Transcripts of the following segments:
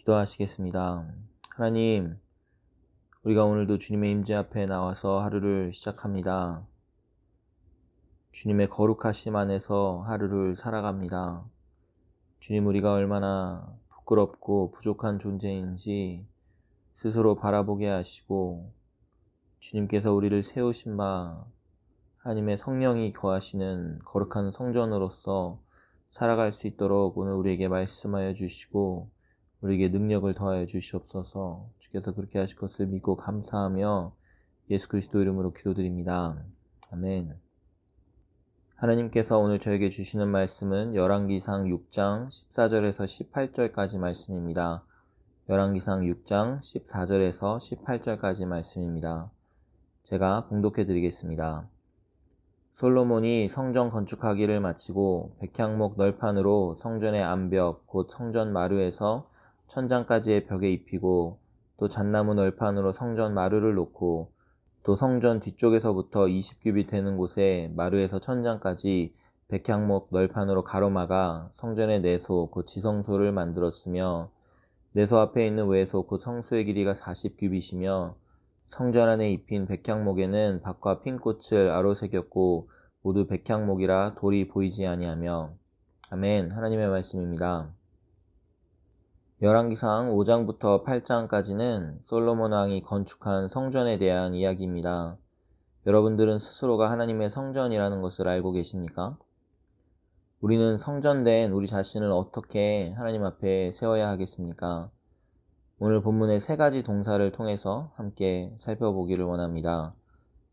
기도하시겠습니다. 하나님, 우리가 오늘도 주님의 임재 앞에 나와서 하루를 시작합니다. 주님의 거룩하심 안에서 하루를 살아갑니다. 주님, 우리가 얼마나 부끄럽고 부족한 존재인지 스스로 바라보게 하시고, 주님께서 우리를 세우신 바 하나님의 성령이 거하시는 거룩한 성전으로서 살아갈 수 있도록 오늘 우리에게 말씀하여 주시고 우리에게 능력을 더하여 주시옵소서. 주께서 그렇게 하실 것을 믿고 감사하며 예수 그리스도 이름으로 기도드립니다. 아멘. 하나님께서 오늘 저에게 주시는 말씀은 열왕기상 6장 14절에서 18절까지 말씀입니다. 열왕기상 6장 14절에서 18절까지 말씀입니다. 제가 봉독해 드리겠습니다. 솔로몬이 성전 건축하기를 마치고 백향목 널판으로 성전의 암벽 곧 성전 마루에서 천장까지의 벽에 입히고 또 잣나무 널판으로 성전 마루를 놓고 또 성전 뒤쪽에서부터 20규빗 되는 곳에 마루에서 천장까지 백향목 널판으로 가로막아 성전의 내소 곧 지성소를 만들었으며 내소 앞에 있는 외소 곧 성소의 길이가 40규빗이며 성전 안에 입힌 백향목에는 박과 핀꽃을 아로새겼고 모두 백향목이라 돌이 보이지 아니하며. 아멘. 하나님의 말씀입니다. 열왕기상 5장부터 8장까지는 솔로몬 왕이 건축한 성전에 대한 이야기입니다. 여러분들은 스스로가 하나님의 성전이라는 것을 알고 계십니까? 우리는 성전된 우리 자신을 어떻게 하나님 앞에 세워야 하겠습니까? 오늘 본문의 세 가지 동사를 통해서 함께 살펴보기를 원합니다.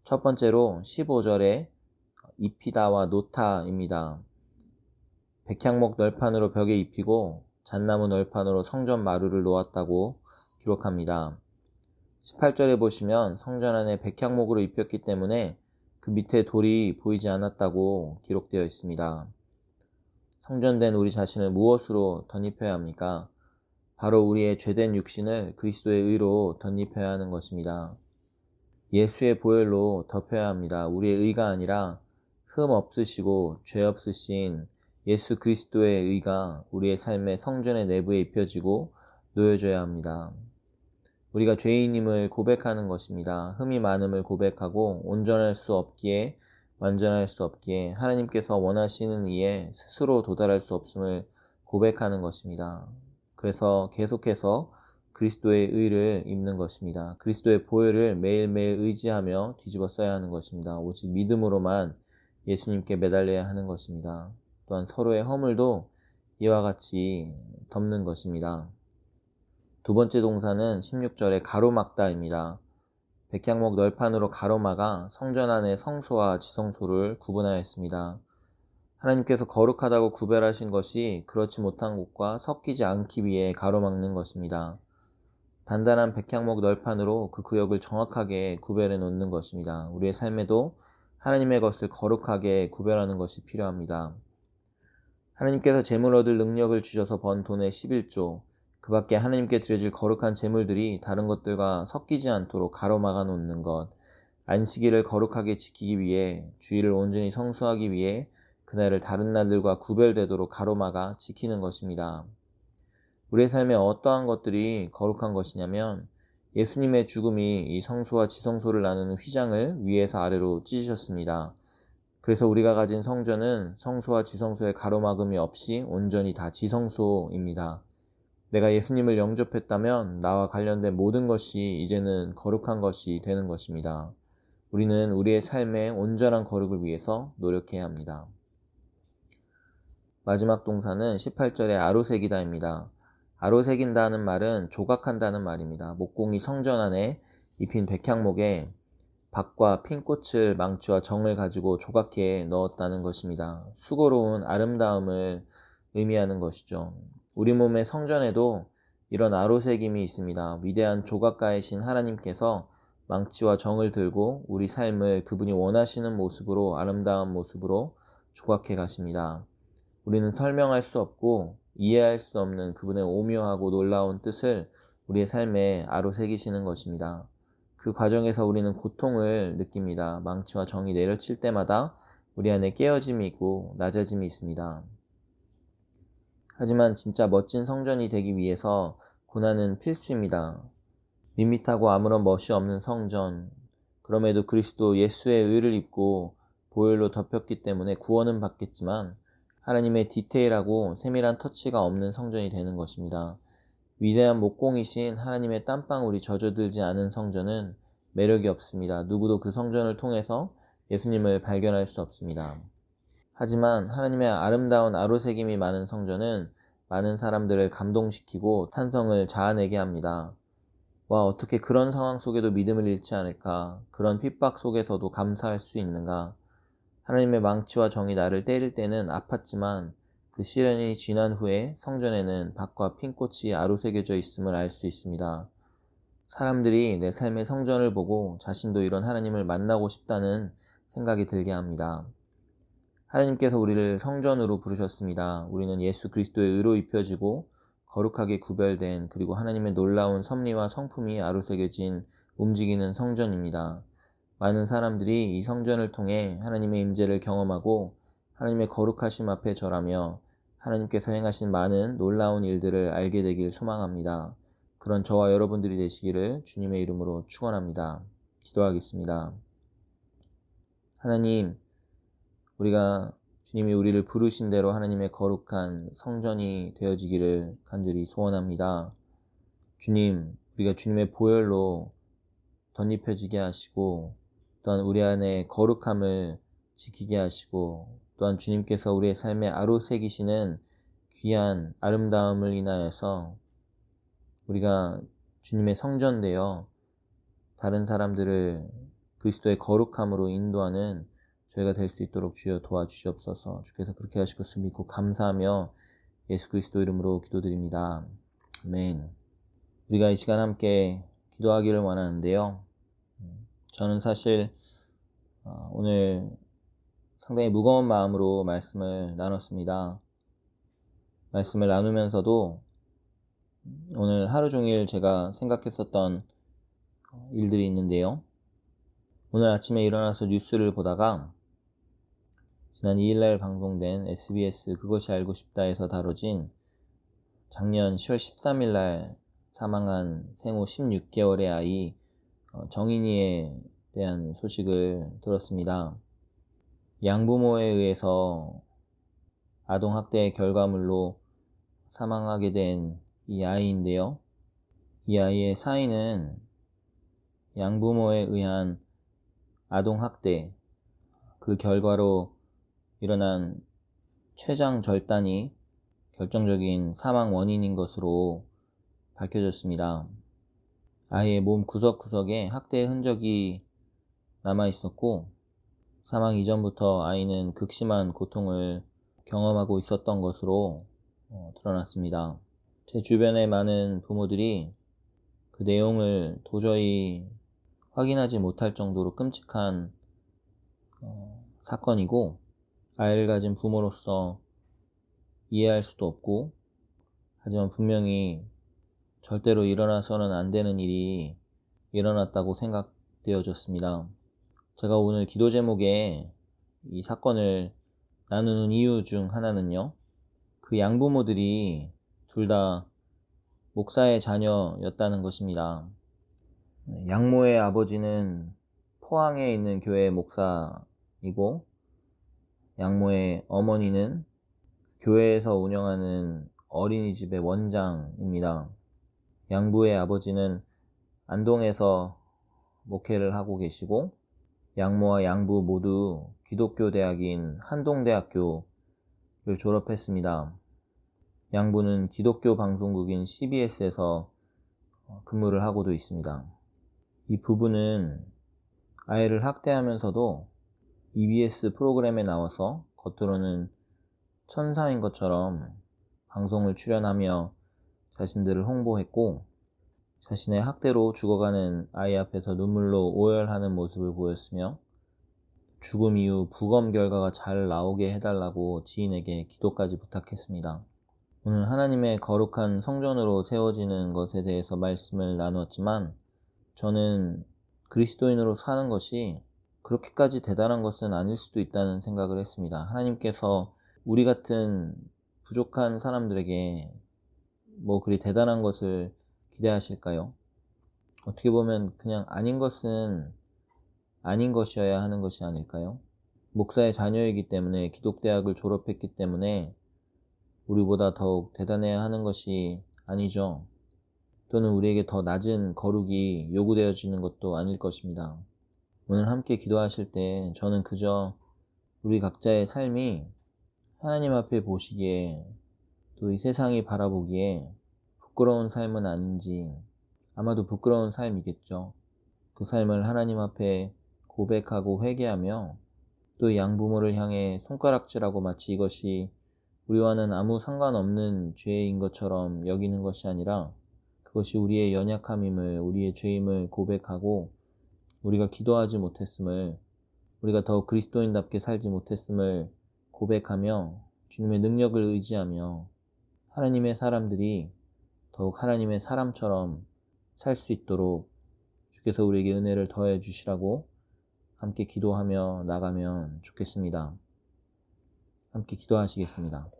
첫 번째로 15절에 입히다와 놓다입니다. 백향목 널판으로 벽에 입히고 잣나무 널판으로 성전 마루를 놓았다고 기록합니다. 18절에 보시면 성전 안에 백향목으로 입혔기 때문에 그 밑에 돌이 보이지 않았다고 기록되어 있습니다. 성전된 우리 자신을 무엇으로 덧입혀야 합니까? 바로 우리의 죄된 육신을 그리스도의 의로 덧입혀야 하는 것입니다. 예수의 보혈로 덮여야 합니다. 우리의 의가 아니라 흠 없으시고 죄 없으신 예수 그리스도의 의가 우리의 삶의 성전의 내부에 입혀지고 놓여져야 합니다. 우리가 죄인임을 고백하는 것입니다. 흠이 많음을 고백하고 온전할 수 없기에 완전할 수 없기에 하나님께서 원하시는 이에 스스로 도달할 수 없음을 고백하는 것입니다. 그래서 계속해서 그리스도의 의를 입는 것입니다. 그리스도의 보혈을 매일매일 의지하며 뒤집어 써야 하는 것입니다. 오직 믿음으로만 예수님께 매달려야 하는 것입니다. 또한 서로의 허물도 이와 같이 덮는 것입니다. 두 번째 동사는 16절에 가로막다입니다. 백향목 널판으로 가로막아 성전 안의 성소와 지성소를 구분하였습니다. 하나님께서 거룩하다고 구별하신 것이 그렇지 못한 곳과 섞이지 않기 위해 가로막는 것입니다. 단단한 백향목 널판으로 그 구역을 정확하게 구별해 놓는 것입니다. 우리의 삶에도 하나님의 것을 거룩하게 구별하는 것이 필요합니다. 하나님께서 재물 얻을 능력을 주셔서 번 돈의 11조, 그 밖에 하나님께 드려질 거룩한 재물들이 다른 것들과 섞이지 않도록 가로막아 놓는 것, 안식일을 거룩하게 지키기 위해 주일을 온전히 성수하기 위해 그날을 다른 날들과 구별되도록 가로막아 지키는 것입니다. 우리의 삶에 어떠한 것들이 거룩한 것이냐면 예수님의 죽음이 이 성소와 지성소를 나누는 휘장을 위에서 아래로 찢으셨습니다. 그래서 우리가 가진 성전은 성소와 지성소의 가로막음이 없이 온전히 다 지성소입니다. 내가 예수님을 영접했다면 나와 관련된 모든 것이 이제는 거룩한 것이 되는 것입니다. 우리는 우리의 삶의 온전한 거룩을 위해서 노력해야 합니다. 마지막 동사는 18절의 아로새기다입니다. 아로새긴다는 말은 조각한다는 말입니다. 목공이 성전 안에 입힌 백향목에 박과 핀꽃을 망치와 정을 가지고 조각해 넣었다는 것입니다. 수고로운 아름다움을 의미하는 것이죠. 우리 몸의 성전에도 이런 아로새김이 있습니다. 위대한 조각가이신 하나님께서 망치와 정을 들고 우리 삶을 그분이 원하시는 모습으로 아름다운 모습으로 조각해 가십니다. 우리는 설명할 수 없고 이해할 수 없는 그분의 오묘하고 놀라운 뜻을 우리의 삶에 아로새기시는 것입니다. 그 과정에서 우리는 고통을 느낍니다. 망치와 정이 내려칠 때마다 우리 안에 깨어짐이 있고 낮아짐이 있습니다. 하지만 진짜 멋진 성전이 되기 위해서 고난은 필수입니다. 밋밋하고 아무런 멋이 없는 성전, 그럼에도 그리스도 예수의 의를 입고 보혈로 덮였기 때문에 구원은 받겠지만 하나님의 디테일하고 세밀한 터치가 없는 성전이 되는 것입니다. 위대한 목공이신 하나님의 땀방울이 젖어들지 않은 성전은 매력이 없습니다. 누구도 그 성전을 통해서 예수님을 발견할 수 없습니다. 하지만 하나님의 아름다운 아로새김이 많은 성전은 많은 사람들을 감동시키고 탄성을 자아내게 합니다. 와, 어떻게 그런 상황 속에도 믿음을 잃지 않을까? 그런 핍박 속에서도 감사할 수 있는가? 하나님의 망치와 정이 나를 때릴 때는 아팠지만 그 시련이 지난 후에 성전에는 밭과 핀꽃이 아로새겨져 있음을 알 수 있습니다. 사람들이 내 삶의 성전을 보고 자신도 이런 하나님을 만나고 싶다는 생각이 들게 합니다. 하나님께서 우리를 성전으로 부르셨습니다. 우리는 예수 그리스도의 의로 입혀지고 거룩하게 구별된, 그리고 하나님의 놀라운 섭리와 성품이 아로새겨진 움직이는 성전입니다. 많은 사람들이 이 성전을 통해 하나님의 임재를 경험하고 하나님의 거룩하심 앞에 절하며 하나님께서 행하신 많은 놀라운 일들을 알게 되길 소망합니다. 그런 저와 여러분들이 되시기를 주님의 이름으로 축원합니다. 기도하겠습니다. 하나님, 우리가 주님이 우리를 부르신 대로 하나님의 거룩한 성전이 되어지기를 간절히 소원합니다. 주님, 우리가 주님의 보혈로 덧입혀지게 하시고 또한 우리 안에 거룩함을 지키게 하시고 또한 주님께서 우리의 삶에 아로새기시는 귀한 아름다움을 인하여서 우리가 주님의 성전되어 다른 사람들을 그리스도의 거룩함으로 인도하는 저희가 될 수 있도록 주여 도와주시옵소서. 주께서 그렇게 하실 것을 믿고 감사하며 예수 그리스도 이름으로 기도드립니다. 아멘. 우리가 이 시간 함께 기도하기를 원하는데요. 저는 사실 오늘 상당히 무거운 마음으로 말씀을 나눴습니다. 말씀을 나누면서도 오늘 하루 종일 제가 생각했었던 일들이 있는데요. 오늘 아침에 일어나서 뉴스를 보다가 지난 2일날 방송된 SBS 그것이 알고 싶다에서 다뤄진 작년 10월 13일날 사망한 생후 16개월의 아이 정인이에 대한 소식을 들었습니다. 양부모에 의해서 아동학대의 결과물로 사망하게 된 이 아이인데요. 이 아이의 사인은 양부모에 의한 아동학대, 그 결과로 일어난 췌장절단이 결정적인 사망 원인인 것으로 밝혀졌습니다. 아이의 몸 구석구석에 학대의 흔적이 남아 있었고 사망 이전부터 아이는 극심한 고통을 경험하고 있었던 것으로 드러났습니다. 제 주변의 많은 부모들이 그 내용을 도저히 확인하지 못할 정도로 끔찍한 사건이고 아이를 가진 부모로서 이해할 수도 없고 하지만 분명히 절대로 일어나서는 안 되는 일이 일어났다고 생각되어졌습니다. 제가 오늘 기도 제목에 이 사건을 나누는 이유 중 하나는요. 그 양부모들이 둘 다 목사의 자녀였다는 것입니다. 양모의 아버지는 포항에 있는 교회 목사이고 양모의 어머니는 교회에서 운영하는 어린이집의 원장입니다. 양부의 아버지는 안동에서 목회를 하고 계시고 양모와 양부 모두 기독교 대학인 한동대학교를 졸업했습니다. 양부는 기독교 방송국인 CBS에서 근무를 하고도 있습니다. 이 부부는 아이를 학대하면서도 EBS 프로그램에 나와서 겉으로는 천사인 것처럼 방송을 출연하며 자신들을 홍보했고 자신의 학대로 죽어가는 아이 앞에서 눈물로 오열하는 모습을 보였으며 죽음 이후 부검 결과가 잘 나오게 해달라고 지인에게 기도까지 부탁했습니다. 오늘 하나님의 거룩한 성전으로 세워지는 것에 대해서 말씀을 나누었지만 저는 그리스도인으로 사는 것이 그렇게까지 대단한 것은 아닐 수도 있다는 생각을 했습니다. 하나님께서 우리 같은 부족한 사람들에게 뭐 그리 대단한 것을 기대하실까요? 어떻게 보면 그냥 아닌 것은 아닌 것이어야 하는 것이 아닐까요? 목사의 자녀이기 때문에, 기독대학을 졸업했기 때문에 우리보다 더욱 대단해야 하는 것이 아니죠. 또는 우리에게 더 낮은 거룩이 요구되어지는 것도 아닐 것입니다. 오늘 함께 기도하실 때 저는 그저 우리 각자의 삶이 하나님 앞에 보시기에, 또 이 세상이 바라보기에 부끄러운 삶은 아닌지, 아마도 부끄러운 삶이겠죠. 그 삶을 하나님 앞에 고백하고 회개하며, 또 이 양부모를 향해 손가락질하고 마치 이것이 우리와는 아무 상관없는 죄인 것처럼 여기는 것이 아니라, 그것이 우리의 연약함임을, 우리의 죄임을 고백하고, 우리가 기도하지 못했음을, 우리가 더 그리스도인답게 살지 못했음을 고백하며 주님의 능력을 의지하며 하나님의 사람들이 더욱 하나님의 사람처럼 살 수 있도록 주께서 우리에게 은혜를 더해 주시라고 함께 기도하며 나가면 좋겠습니다. 함께 기도하시겠습니다.